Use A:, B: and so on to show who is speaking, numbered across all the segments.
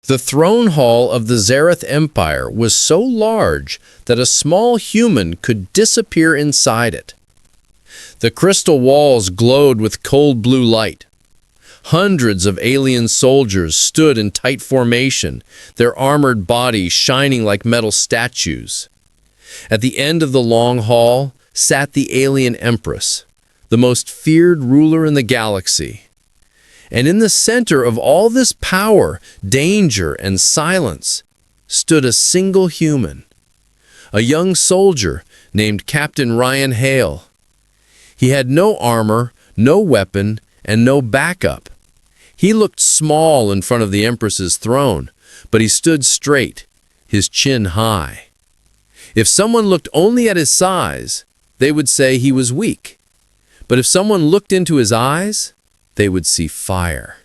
A: The throne hall of the Zareth Empire was so large that a small human could disappear inside it. The crystal walls glowed with cold blue light. Hundreds of alien soldiers stood in tight formation, their armored bodies shining like metal statues. At the end of the long hall sat the alien Empress, the most feared ruler in the galaxy. And in the center of all this power, danger, and silence stood a single human, a young soldier named Captain Ryan Hale. He had no armor, no weapon, and no backup. He looked small in front of the Empress's throne, but he stood straight, his chin high. If someone looked only at his size, they would say he was weak. But if someone looked into his eyes, they would see fire.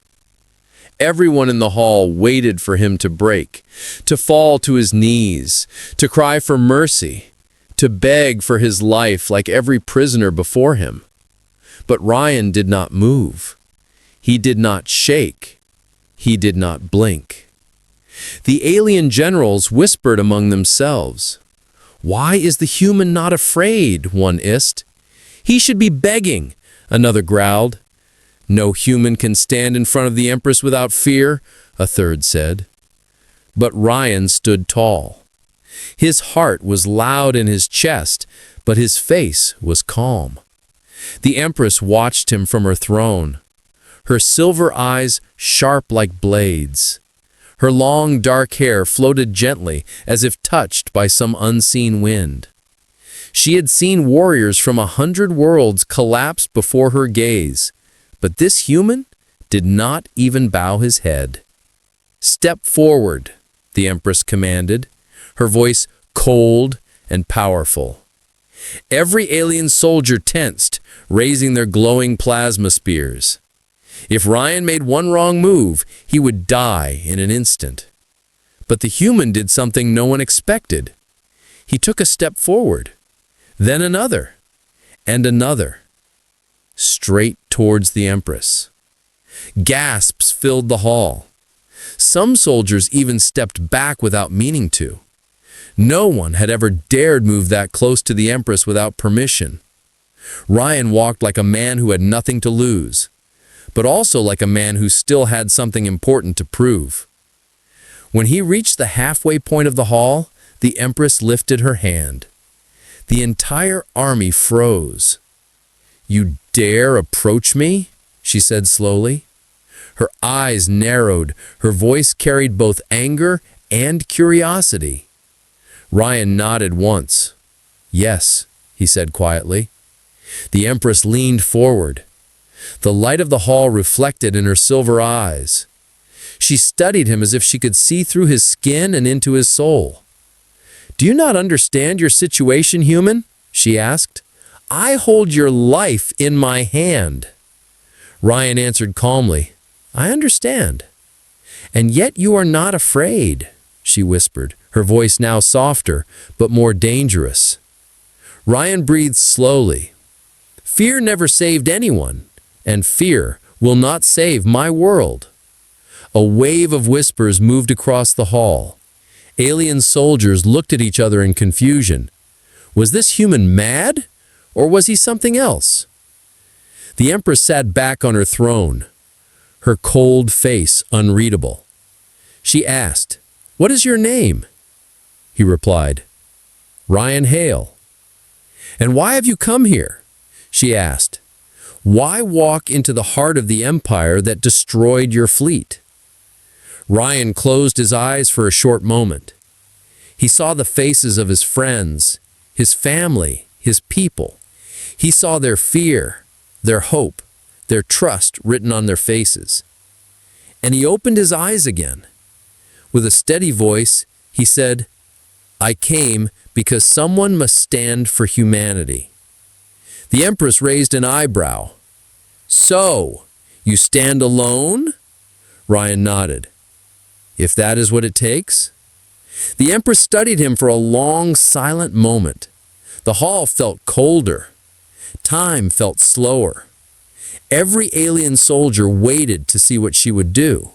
A: Everyone in the hall waited for him to break, to fall to his knees, to cry for mercy, to beg for his life like every prisoner before him. But Ryan did not move. He did not shake. He did not blink. The alien generals whispered among themselves. "Why is the human not afraid?" one hissed. "He should be begging," another growled. "No human can stand in front of the Empress without fear," a third said. But Ryan stood tall. His heart was loud in his chest, but his face was calm. The Empress watched him from her throne, her silver eyes sharp like blades. Her long dark hair floated gently as if touched by some unseen wind. She had seen warriors from 100 worlds collapse before her gaze, but this human did not even bow his head. "Step forward," the Empress commanded, her voice cold and powerful. Every alien soldier tensed, raising their glowing plasma spears. If Ryan made one wrong move, he would die in an instant. But the human did something no one expected. He took a step forward, then another, and another, straight towards the Empress. Gasps filled the hall. Some soldiers even stepped back without meaning to. No one had ever dared move that close to the Empress without permission. Ryan walked like a man who had nothing to lose, but also like a man who still had something important to prove. When he reached the halfway point of the hall, the Empress lifted her hand. The entire army froze. "You dare approach me?" she said slowly. Her eyes narrowed, her voice carried both anger and curiosity. Ryan nodded once. "Yes," he said quietly. The Empress leaned forward. The light of the hall reflected in her silver eyes. She studied him as if she could see through his skin and into his soul. "Do you not understand your situation, human?" she asked. "I hold your life in my hand." Ryan answered calmly, "I understand." "And yet you are not afraid," she whispered, her voice now softer but more dangerous. Ryan breathed slowly. "Fear never saved anyone, and fear will not save my world." A wave of whispers moved across the hall. Alien soldiers looked at each other in confusion. Was this human mad, or was he something else? The Empress sat back on her throne, her cold face unreadable. She asked, "What is your name?" He replied, "Ryan Hale." "And why have you come here?" she asked. "Why walk into the heart of the empire that destroyed your fleet?" Ryan closed his eyes for a short moment. He saw the faces of his friends, his family, his people. He saw their fear, their hope, their trust written on their faces. And he opened his eyes again. With a steady voice, he said, "I came because someone must stand for humanity." The Empress raised an eyebrow. "So, you stand alone?" Ryan nodded. "If that is what it takes." The Empress studied him for a long, silent moment. The hall felt colder. Time felt slower. Every alien soldier waited to see what she would do.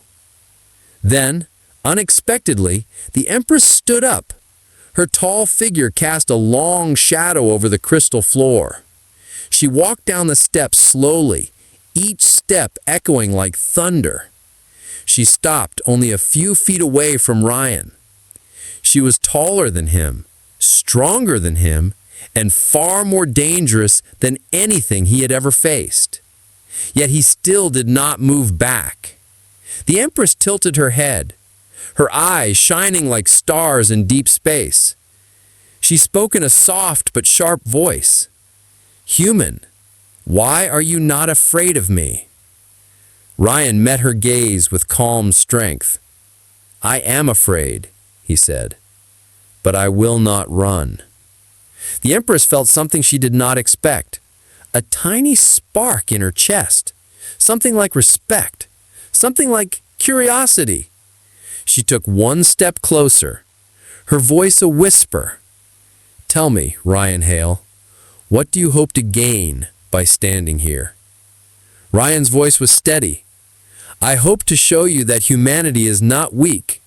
A: Then, Unexpectedly, the Empress stood up. Her tall figure cast a long shadow over the crystal floor. She walked down the steps slowly, each step echoing like thunder. She stopped only a few feet away from Ryan. She was taller than him, stronger than him, and far more dangerous than anything he had ever faced. Yet he still did not move back. The Empress tilted her head, her eyes shining like stars in deep space. She spoke in a soft but sharp voice. "Human, why are you not afraid of me?" Ryan met her gaze with calm strength. "I am afraid," he said, "but I will not run." The Empress felt something she did not expect, a tiny spark in her chest, something like respect, something like curiosity. She took one step closer, her voice a whisper. "Tell me, Ryan Hale, what do you hope to gain by standing here?" Ryan's voice was steady. "I hope to show you that humanity is not weak,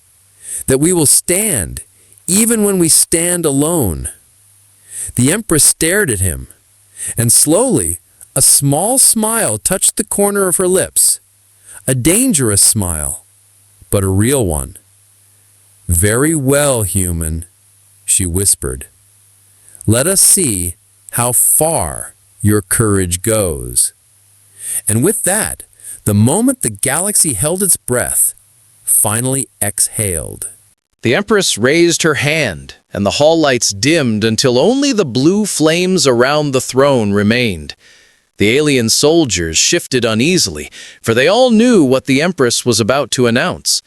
A: that we will stand, even when we stand alone." The Empress stared at him, and slowly, a small smile touched the corner of her lips. A dangerous smile, but a real one. "Very well, human," she whispered. "Let us see how far your courage goes." And with that, the moment the galaxy held its breath, finally exhaled. The Empress raised her hand, and the hall lights dimmed until only the blue flames around the throne remained. The alien soldiers shifted uneasily, for they all knew what the Empress was about to announce.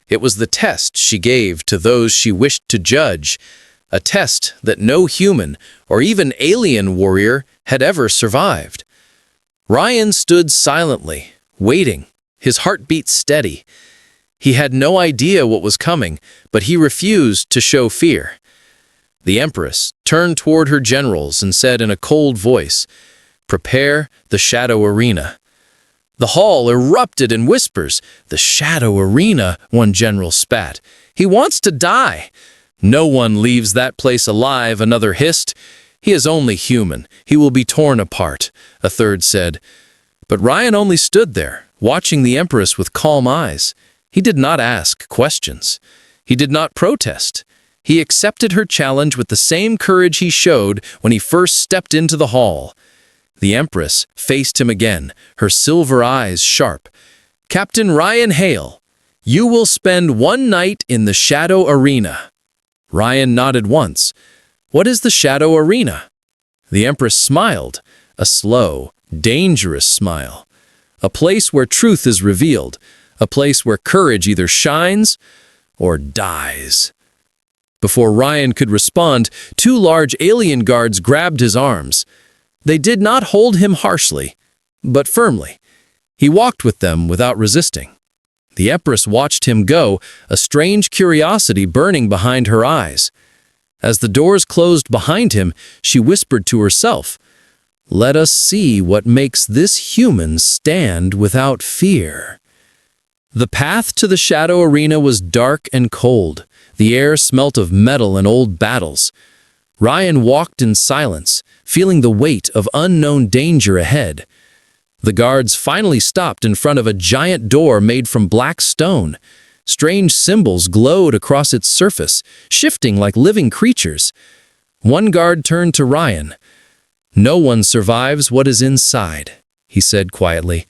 A: It was the test she gave to those she wished to judge, a test that no human or even alien warrior had ever survived. Ryan stood silently, waiting, his heartbeat steady. He had no idea what was coming, but he refused to show fear. The Empress turned toward her generals and said in a cold voice, "Prepare the Shadow Arena." The hall erupted in whispers. "The Shadow Arena," one general spat. "He wants to die." "No one leaves that place alive," another hissed. "He is only human. He will be torn apart," a third said. But Ryan only stood there, watching the Empress with calm eyes. He did not ask questions. He did not protest. He accepted her challenge with the same courage he showed when he first stepped into the hall. The Empress faced him again, her silver eyes sharp. "Captain Ryan Hale, you will spend one night in the Shadow Arena." Ryan nodded once. "What is the Shadow Arena?" The Empress smiled, a slow, dangerous smile. "A place where truth is revealed, a place where courage either shines or dies." Before Ryan could respond, two large alien guards grabbed his arms. They did not hold him harshly, but firmly. He walked with them without resisting. The Empress watched him go, a strange curiosity burning behind her eyes. As the doors closed behind him, she whispered to herself, "Let us see what makes this human stand without fear." The path to the Shadow Arena was dark and cold. The air smelt of metal and old battles. Ryan walked in silence, feeling the weight of unknown danger ahead. The guards finally stopped in front of a giant door made from black stone. Strange symbols glowed across its surface, shifting like living creatures. One guard turned to Ryan. "No one survives what is inside," he said quietly.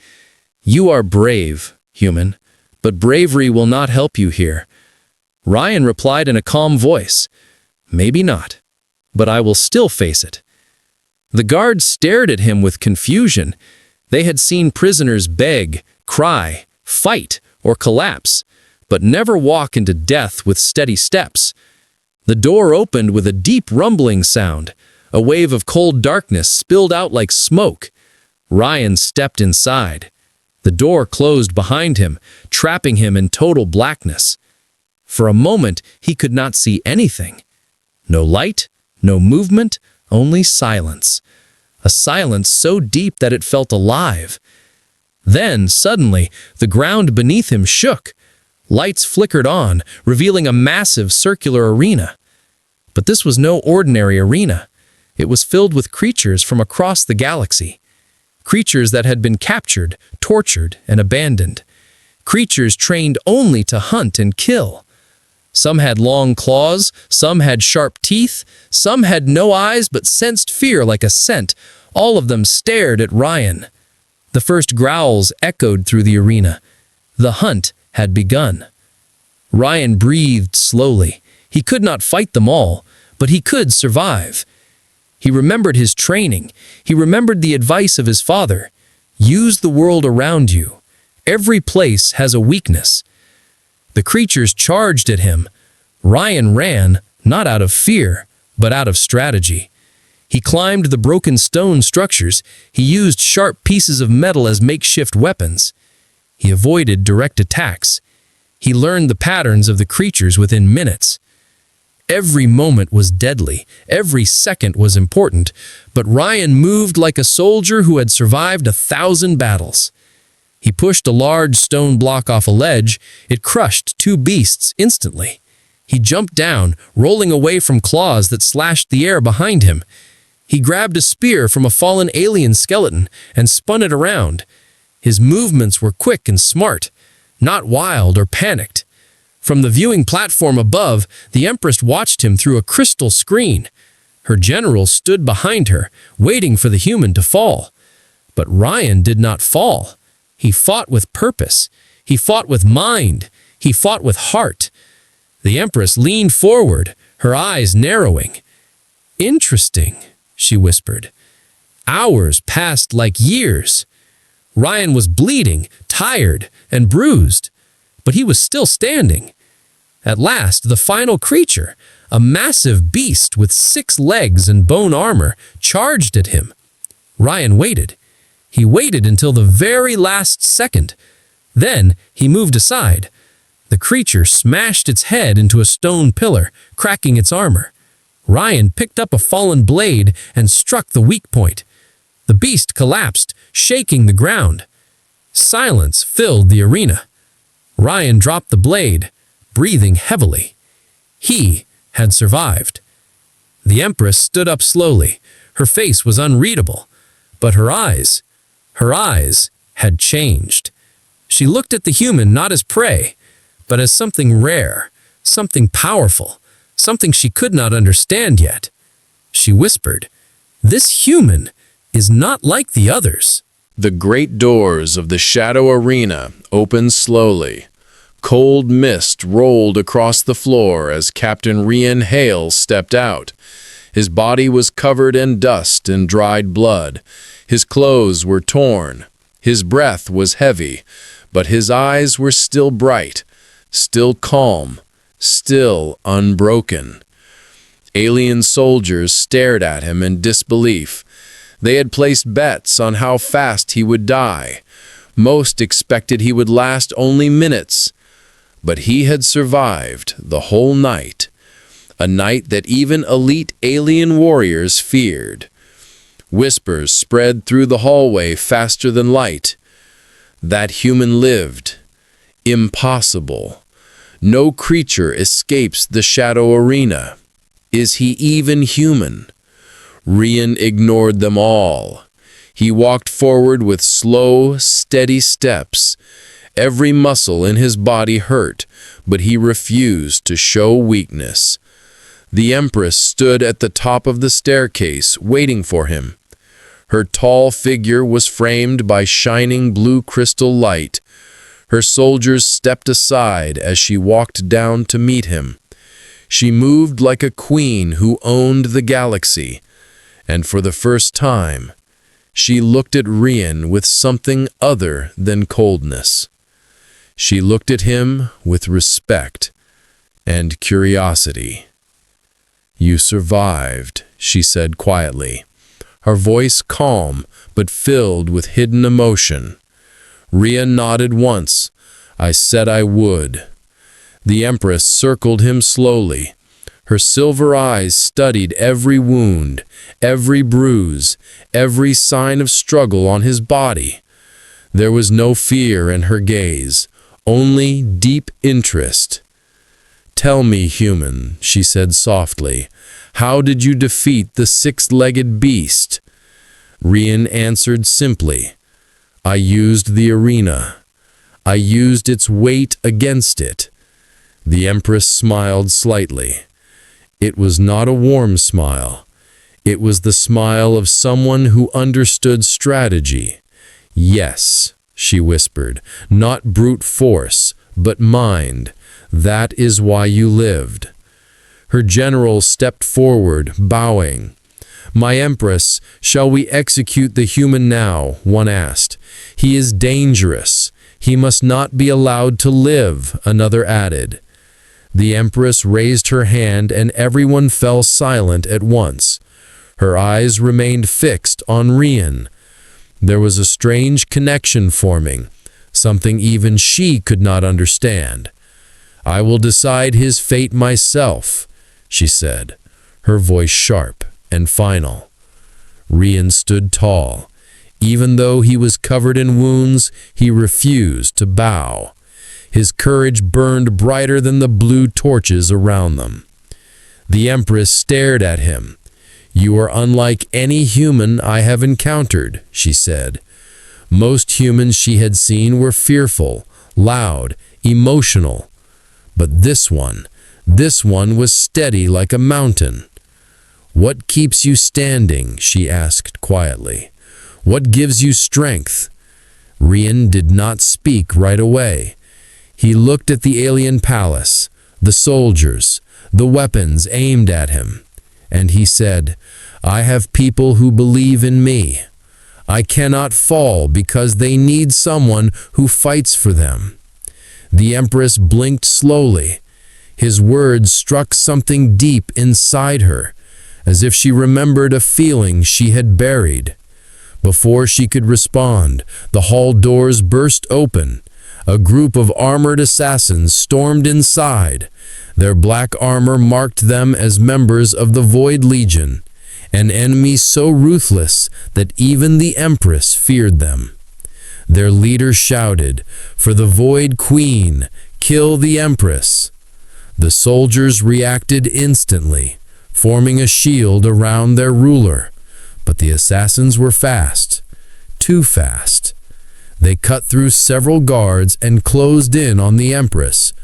A: "You are brave, human, but bravery will not help you here." Ryan replied in a calm voice, "Maybe not, but I will still face it." The guards stared at him with confusion. They had seen prisoners beg, cry, fight, or collapse, but never walk into death with steady steps. The door opened with a deep rumbling sound. A wave of cold darkness spilled out like smoke. Ryan stepped inside. The door closed behind him, trapping him in total blackness. For a moment, he could not see anything. No light, no movement, only silence. A silence so deep that it felt alive. Then, suddenly, the ground beneath him shook.
B: Lights flickered on, revealing a massive circular arena. But this was no ordinary arena. It was filled with creatures from across the galaxy. Creatures that had been captured, tortured, and abandoned. Creatures trained only to hunt and kill. Some had long claws, some had sharp teeth, some had no eyes but sensed fear like a scent. All of them stared at Ryan. The first growls echoed through the arena. The hunt had begun. Ryan breathed slowly. He could not fight them all, but he could survive. He remembered his training. He remembered the advice of his father. Use the world around you. Every place has a weakness. The creatures charged at him. Ryan ran, not out of fear, but out of strategy. He climbed the broken stone structures. He used sharp pieces of metal as makeshift weapons. He avoided direct attacks. He learned the patterns of the creatures within minutes. Every moment was deadly. Every second was important. But Ryan moved like a soldier who had survived 1,000 battles. He pushed a large stone block off a ledge. It crushed 2 beasts instantly. He jumped down, rolling away from claws that slashed the air behind him. He grabbed a spear from a fallen alien skeleton and spun it around. His movements were quick and smart, not wild or panicked. From the viewing platform above, the Empress watched him through a crystal screen. Her general stood behind her, waiting for the human to fall. But Ryan did not fall. He fought with purpose. He fought with mind. He fought with heart. The Empress leaned forward, her eyes narrowing. "Interesting," she whispered. Hours passed like years. Ryan was bleeding, tired, and bruised, but he was still standing. At last, the final creature, a massive beast with 6 legs and bone armor, charged at him. Ryan waited. He waited until the very last second. Then he moved aside. The creature smashed its head into a stone pillar, cracking its armor. Ryan picked up a fallen blade and struck the weak point. The beast collapsed, shaking the ground. Silence filled the arena. Ryan dropped the blade, breathing heavily. He had survived. The Empress stood up slowly. Her face was unreadable, but her eyes had changed. She looked at the human not as prey, but as something rare, something powerful, something she could not understand yet. She whispered, "This human is not like the others."
A: The great doors of the Shadow Arena opened slowly. Cold mist rolled across the floor as Captain Rian Hale stepped out. His body was covered in dust and dried blood. His clothes were torn. His breath was heavy, but his eyes were still bright, still calm, still unbroken. Alien soldiers stared at him in disbelief. They had placed bets on how fast he would die. Most expected he would last only minutes, but he had survived the whole night, a night that even elite alien warriors feared. Whispers spread through the hallway faster than light. That human lived. Impossible. No creature escapes the Shadow Arena. Is he even human? Rian ignored them all. He walked forward with slow, steady steps. Every muscle in his body hurt, but he refused to show weakness. The Empress stood at the top of the staircase, waiting for him. Her tall figure was framed by shining blue crystal light. Her soldiers stepped aside as she walked down to meet him. She moved like a queen who owned the galaxy, and for the first time, she looked at Rian with something other than coldness. She looked at him with respect and curiosity. "You survived," she said quietly, her voice calm but filled with hidden emotion. Rian nodded once. "I said I would." The Empress circled him slowly. Her silver eyes studied every wound, every bruise, every sign of struggle on his body. There was no fear in her gaze, only deep interest. "Tell me, human," she said softly, "how did you defeat the six-legged beast?" Rian answered simply, "I used the arena. I used its weight against it." The Empress smiled slightly. It was not a warm smile. It was the smile of someone who understood strategy. "Yes," she whispered, "not brute force, but mind. That is why you lived." Her general stepped forward, bowing. "My Empress, shall we execute the human now?" one asked. "He is dangerous. He must not be allowed to live," another added. The Empress raised her hand and everyone fell silent at once. Her eyes remained fixed on Rian. There was a strange connection forming, something even she could not understand. "I will decide his fate myself," she said, her voice sharp and final. Rian stood tall. Even though he was covered in wounds, he refused to bow. His courage burned brighter than the blue torches around them. The Empress stared at him. "You are unlike any human I have encountered," she said. Most humans she had seen were fearful, loud, emotional. But this one was steady like a mountain. "What keeps you standing?" she asked quietly. "What gives you strength?" Rian did not speak right away. He looked at the alien palace, the soldiers, the weapons aimed at him, and he said, "I have people who believe in me. I cannot fall because they need someone who fights for them." The Empress blinked slowly. His words struck something deep inside her, as if she remembered a feeling she had buried. Before she could respond, the hall doors burst open. A group of armored assassins stormed inside. Their black armor marked them as members of the Void Legion, an enemy so ruthless that even the Empress feared them. Their leader shouted, "For the Void Queen, kill the Empress!" The soldiers reacted instantly, forming a shield around their ruler. But the assassins were fast, too fast. They cut through several guards and closed in on the Empress.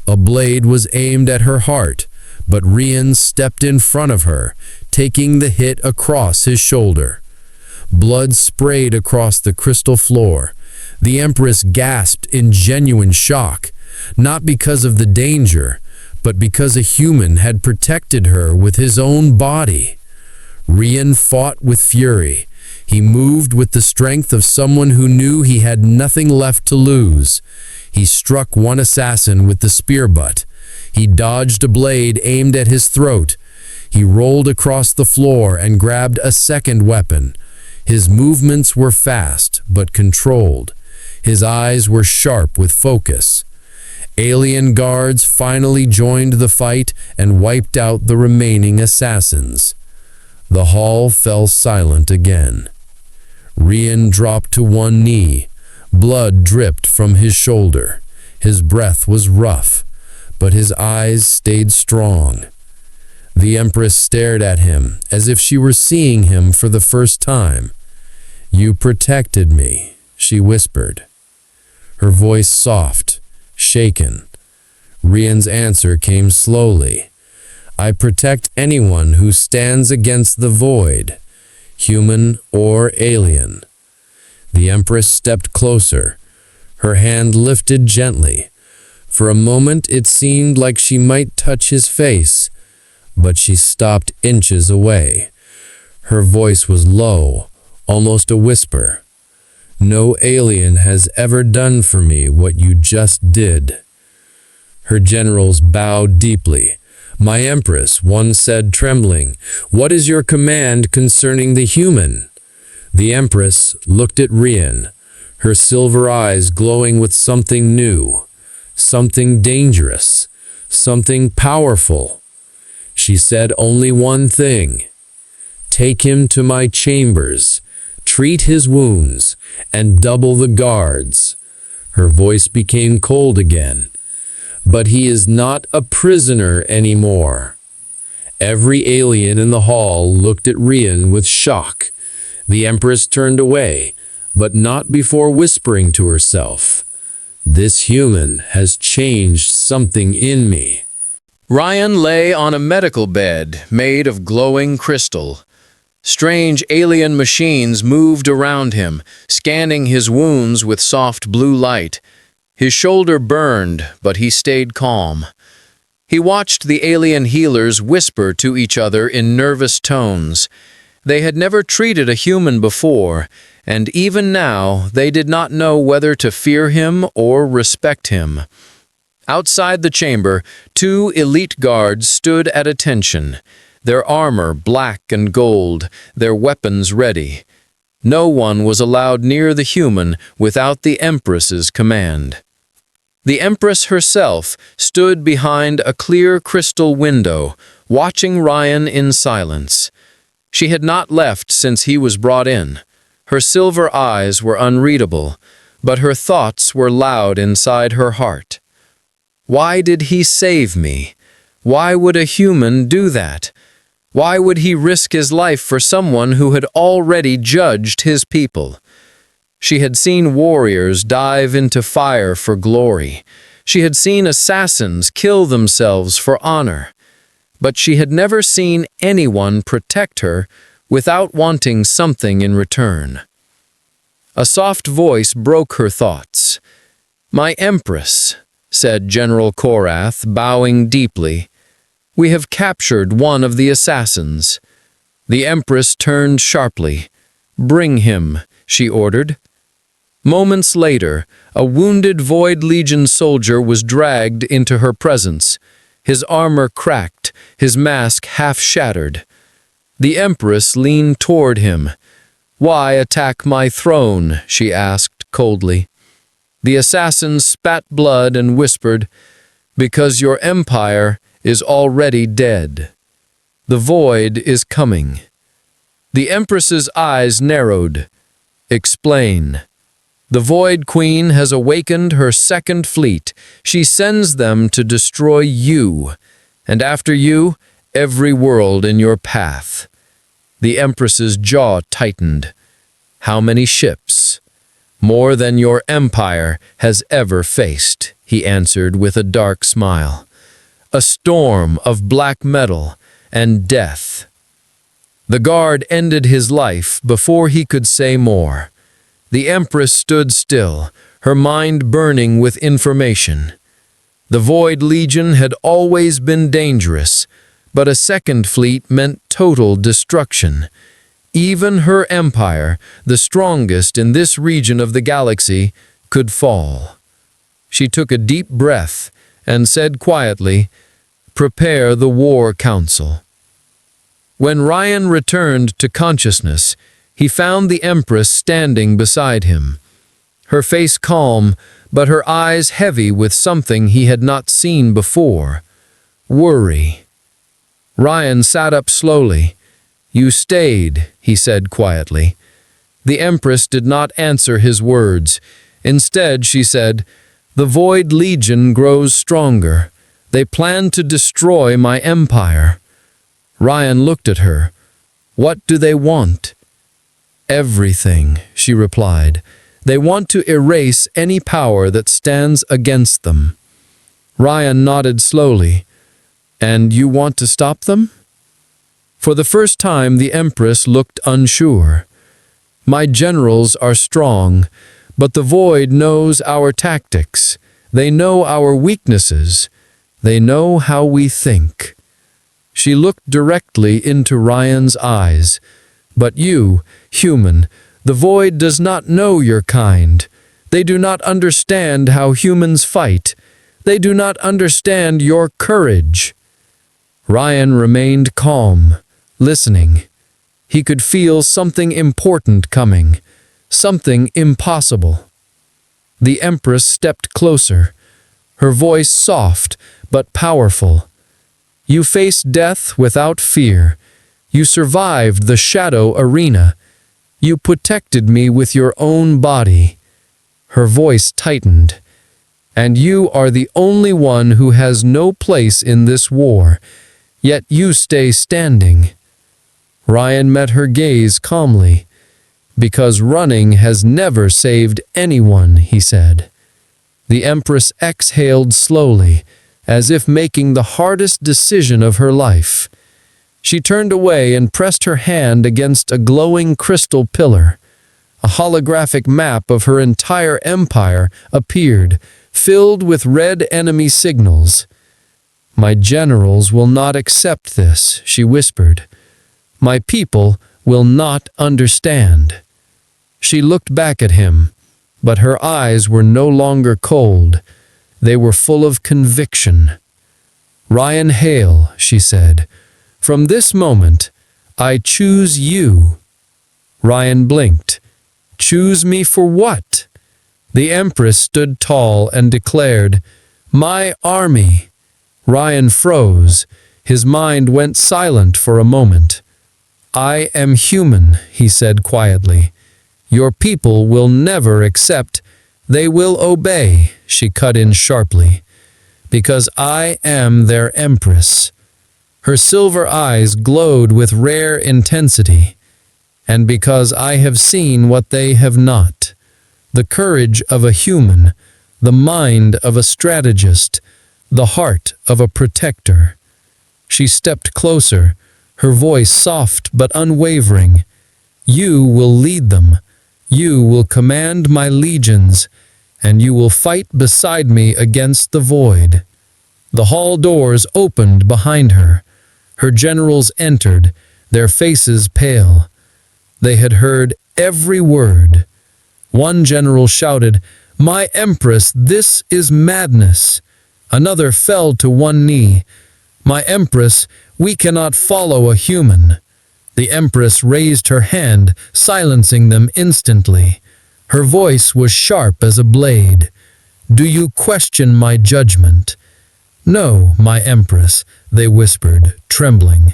A: A blade was aimed at her heart, but Rian stepped in front of her, taking the hit across his shoulder. Blood sprayed across the crystal floor. The Empress gasped in genuine shock, not because of the danger, but because a human had protected her with his own body. Rian fought with fury. He moved with the strength of someone who knew he had nothing left to lose. He struck one assassin with the spear butt. He dodged a blade aimed at his throat. He rolled across the floor and grabbed a second weapon. His movements were fast but controlled. His eyes were sharp with focus. Alien guards finally joined the fight and wiped out the remaining assassins. The hall fell silent again. Rian dropped to one knee. Blood dripped from his shoulder. His breath was rough, but his eyes stayed strong. The Empress stared at him as if she were seeing him for the first time. "You protected me," she whispered. Her voice soft, shaken. Rian's answer came slowly. "I protect anyone who stands against the void, human or alien." The Empress stepped closer. Her hand lifted gently. For a moment it seemed like she might touch his face, but she stopped inches away. Her voice was low, almost a whisper. "No alien has ever done for me what you just did." Her generals bowed deeply. "My Empress," one said, trembling, "what is your command concerning the human?" The Empress looked at Rian, her silver eyes glowing with something new, something dangerous, something powerful. She said only one thing: "Take him to my chambers, treat his wounds, and double the guards."
C: Her voice became cold again. "But he is not a prisoner anymore." Every alien in the hall looked at Rian with shock. The Empress turned away, but not before whispering to herself, "This human has changed something in me."
A: Ryan lay on a medical bed made of glowing crystal. Strange alien machines moved around him, scanning his wounds with soft blue light. His shoulder burned, but he stayed calm. He watched the alien healers whisper to each other in nervous tones. They had never treated a human before, and even now they did not know whether to fear him or respect him. Outside the chamber, 2 elite guards stood at attention, their armor black and gold, their weapons ready. No one was allowed near the human without the Empress's command. The Empress herself stood behind a clear crystal window, watching Ryan in silence. She had not left since he was brought in. Her silver eyes were unreadable, but her thoughts were loud inside her heart. Why did he save me? Why would a human do that? Why would he risk his life for someone who had already judged his people? She had seen warriors dive into fire for glory. She had seen assassins kill themselves for honor. But she had never seen anyone protect her without wanting something in return. A soft voice broke her thoughts. "My Empress," said General Korath, bowing deeply, "we have captured one of the assassins." The Empress turned sharply. "Bring him," she ordered. Moments later, a wounded Void Legion soldier was dragged into her presence. His armor cracked, his mask half shattered. The Empress leaned toward him. "Why attack my throne?" she asked coldly. The assassin spat blood and whispered, "Because your empire is already dead. The Void is coming." The Empress's eyes narrowed. "Explain." "The Void Queen has awakened her second fleet. She sends them to destroy you, and after you, every world in your path." The Empress's jaw tightened. "How many ships?" "More than your empire has ever faced," he answered with a dark smile. "A storm of black metal and death." The guard ended his life before he could say more. The Empress stood still, her mind burning with information. The Void Legion had always been dangerous, but a second fleet meant total destruction. Even her empire, the strongest in this region of the galaxy, could fall. She took a deep breath and said quietly, "Prepare the War Council." When Ryan returned to consciousness, he found the Empress standing beside him. Her face calm, but her eyes heavy with something he had not seen before. Worry. Ryan sat up slowly. "You stayed," he said quietly. The Empress did not answer his words. Instead, she said, "The Void Legion grows stronger. They plan to destroy my empire." Ryan looked at her. "What do they want?" "Everything," she replied. "They want to erase any power that stands against them." Ryan nodded slowly. "And you want to stop them?" For the first time, the Empress looked unsure. "My generals are strong, but the Void knows our tactics. They know our weaknesses. They know how we think." She looked directly into Ryan's eyes. "But you, human, the Void does not know your kind. They do not understand how humans fight. They do not understand your courage." Ryan remained calm, listening. He could feel something important coming, something impossible. The Empress stepped closer, her voice soft but powerful. "You faced death without fear. You survived the shadow arena. You protected me with your own body.
B: Her voice tightened. "And you are the only one who has no place in this war, yet you stay standing." Ryan met her gaze calmly. "Because running has never saved anyone," he said. The Empress exhaled slowly, as if making the hardest decision of her life. She turned away and pressed her hand against a glowing crystal pillar. A holographic map of her entire empire appeared, filled with red enemy signals. "My generals will not accept this," she whispered. "My people will not understand." She looked back at him, but her eyes were no longer cold. They were full of conviction. "Ryan Hale," she said, "from this moment, I choose you." Ryan blinked. "Choose me for what?" The Empress stood tall and declared, "My army." Ryan froze. His mind went silent for a moment. "I am human," he said quietly. "Your people will never accept. They will obey," she cut in sharply, "because I am their Empress." Her silver eyes glowed with rare intensity. "And because I have seen what they have not. The courage of a human, the mind of a strategist, the heart of a protector." She stepped closer, her voice soft but unwavering. "You will lead them. You will command my legions, and you will fight beside me against the void." The hall doors opened behind her. Her generals entered, their faces pale. They had heard every word. One general shouted, "My Empress, this is madness." Another fell to one knee. "My Empress, we cannot follow a human." The Empress raised her hand, silencing them instantly. Her voice was sharp as a blade. "Do you question my judgment?" "No, my Empress," they whispered, trembling.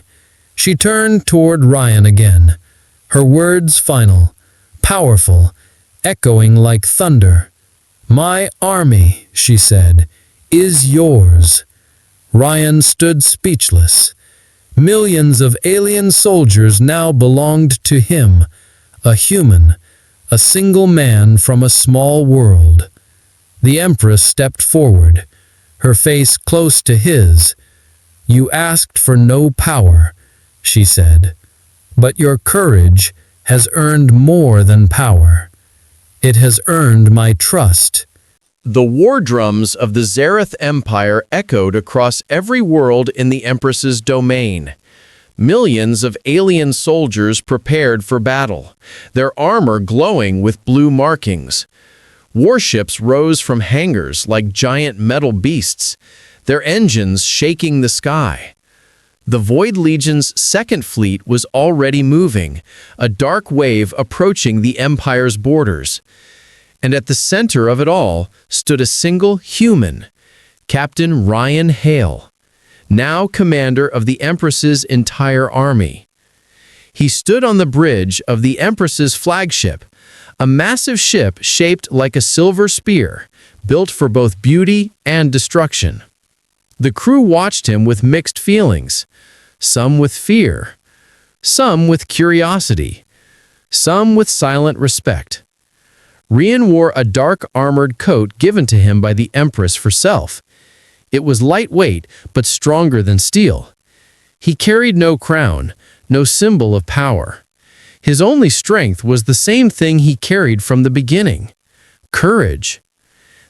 B: She turned toward Ryan again, her words final, powerful, echoing like thunder. "My army," she said, "is yours." Ryan stood speechless. Millions of alien soldiers now belonged to him, a human, a single man from a small world. The Empress stepped forward, her face close to his. "You asked for no power," she said, "but your courage has earned more than power. It has earned my trust."
A: The war drums of the Zareth Empire echoed across every world in the Empress's domain. Millions of alien soldiers prepared for battle, their armor glowing with blue markings. Warships rose from hangars like giant metal beasts, their engines shaking the sky. The Void Legion's second fleet was already moving, a dark wave approaching the Empire's borders. And at the center of it all stood a single human, Captain Ryan Hale, now commander of the Empress's entire army. He stood on the bridge of the Empress's flagship, a massive ship shaped like a silver spear, built for both beauty and destruction. The crew watched him with mixed feelings, some with fear, some with curiosity, some with silent respect. Ryan wore a dark armored coat given to him by the Empress herself. It was lightweight but stronger than steel. He carried no crown, no symbol of power. His only strength was the same thing he carried from the beginning: courage.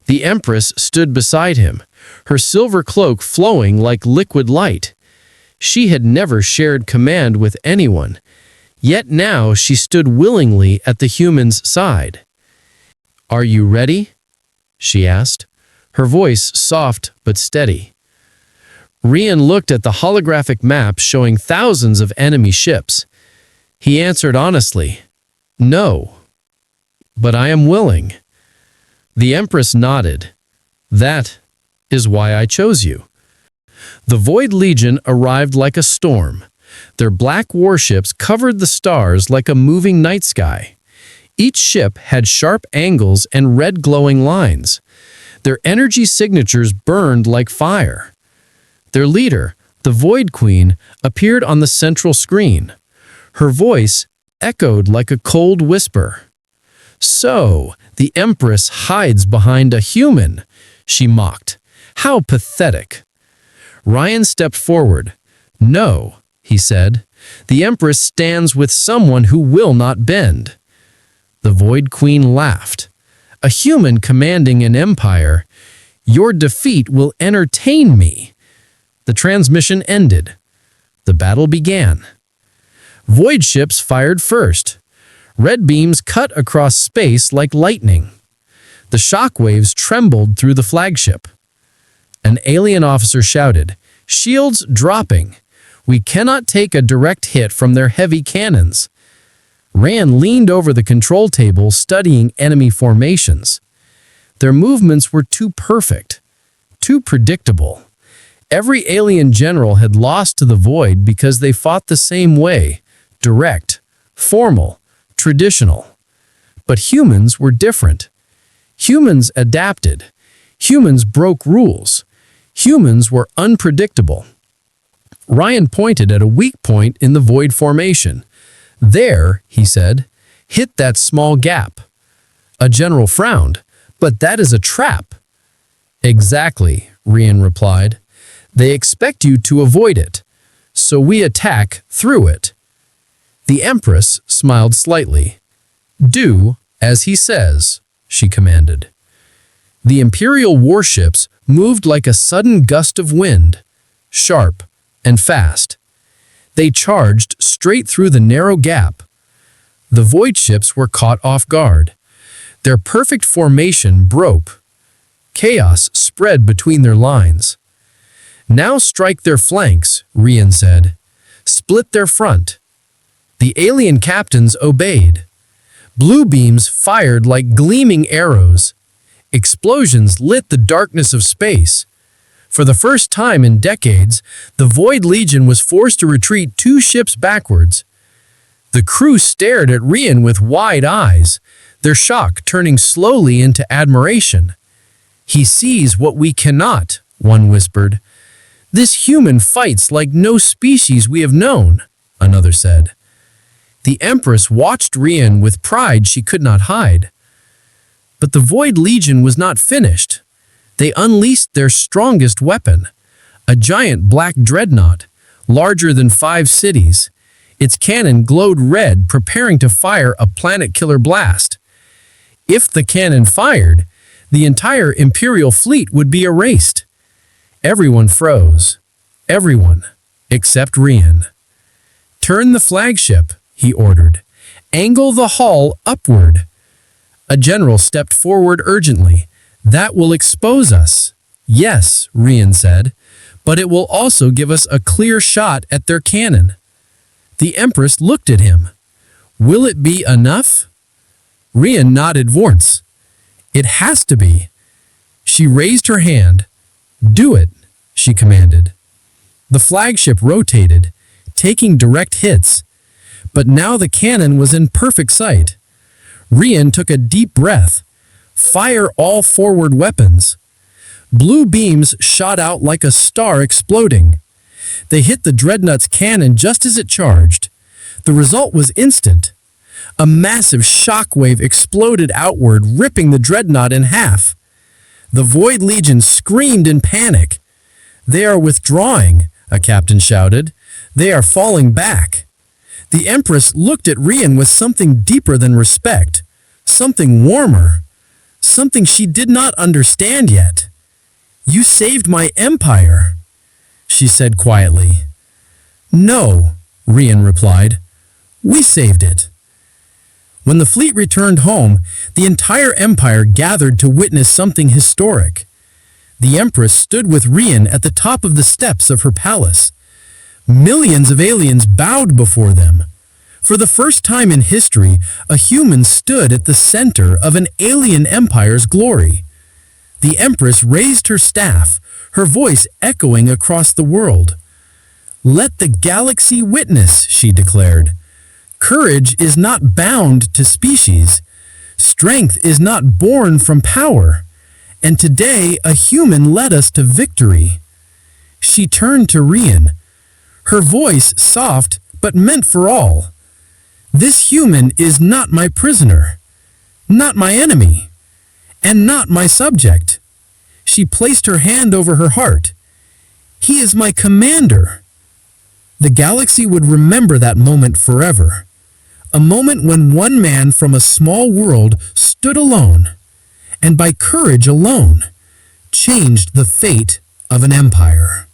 A: The Empress stood beside him, her silver cloak flowing like liquid light. She had never shared command with anyone, yet now she stood willingly at the human's side. "Are you ready?" she asked, her voice soft but steady. Ryan looked at the holographic map showing thousands of enemy ships. He answered honestly, "No, but I am willing." The Empress nodded. "That is why I chose you." The Void Legion arrived like a storm. Their black warships covered the stars like a moving night sky.
B: Each ship had sharp angles and red glowing lines. Their energy signatures burned like fire. Their leader, the Void Queen, appeared on the central screen. Her voice echoed like a cold whisper. "So, the Empress hides behind a human," she mocked. "How pathetic." Ryan stepped forward. "No," he said. "The Empress stands with someone who will not bend." The Void Queen laughed. "A human commanding an empire. Your defeat will entertain me." The transmission ended. The battle began. Void ships fired first. Red beams cut across space like lightning. The shockwaves trembled through the flagship. An alien officer shouted, "Shields dropping. We cannot take a direct hit from their heavy cannons." Rand leaned over the control table, studying enemy formations. Their movements were too perfect, too predictable. Every alien general had lost to the Void because they fought the same way, direct, formal, traditional. But humans were different. Humans adapted. Humans broke rules. Humans were unpredictable. Ryan pointed at a weak point in the Void formation. "There," he said, "hit that small gap." A general frowned. "But that is a trap." "Exactly," Ryan replied. "They expect you to avoid it, so we attack through it." The Empress smiled slightly. "Do as he says," she commanded. The Imperial warships moved like a sudden gust of wind, sharp and fast. They charged straight through the narrow gap. The Void ships were caught off guard. Their perfect formation broke. Chaos spread between their lines. "Now strike their flanks," Ryan said. "Split their front." The alien captains obeyed. Blue beams fired like gleaming arrows. Explosions lit the darkness of space. For the first time in decades, the Void Legion was forced to retreat 2 ships backwards. The crew stared at Ryan with wide eyes, their shock turning slowly into admiration. "He sees what we cannot," one whispered. "This human fights like no species we have known," another said. The Empress watched Ryan with pride she could not hide. But the Void Legion was not finished. They unleashed their strongest weapon, a giant black dreadnought, larger than 5 cities. Its cannon glowed red, preparing to fire a planet-killer blast. If the cannon fired, the entire Imperial fleet would be erased. Everyone froze. Everyone, except Ryan. "Turn the flagship," he ordered. "Angle the hull upward." A general stepped forward urgently. "That will expose us." "Yes," Ryan said, "but it will also give us a clear shot at their cannon." The Empress looked at him. "Will it be enough?" Ryan nodded once. "It has to be." She raised her hand. "Do it," she commanded. The flagship rotated, taking direct hits. But now the cannon was in perfect sight. Ryan took a deep breath. "Fire all forward weapons." Blue beams shot out like a star exploding. They hit the dreadnought's cannon just as it charged. The result was instant. A massive shockwave exploded outward, ripping the dreadnought in half. The Void Legion screamed in panic. "They are withdrawing," a captain shouted. "They are falling back." The Empress looked at Ryan with something deeper than respect, something warmer, something she did not understand yet. "You saved my empire," she said quietly. "No," Ryan replied. "We saved it." When the fleet returned home, the entire empire gathered to witness something historic. The Empress stood with Ryan at the top of the steps of her palace. Millions of aliens bowed before them. For the first time in history, a human stood at the center of an alien empire's glory. The Empress raised her staff, her voice echoing across the world. "Let the galaxy witness," she declared.
D: Courage is not bound to species. Strength is not born from power. And today, a human led us to victory. She turned to Rian, her voice soft but meant for all. This human is not my prisoner, not my enemy, and not my subject. She placed her hand over her heart. He is my commander. The galaxy would remember that moment forever. A moment when one man from a small world stood alone, and by courage alone, changed the fate of an empire.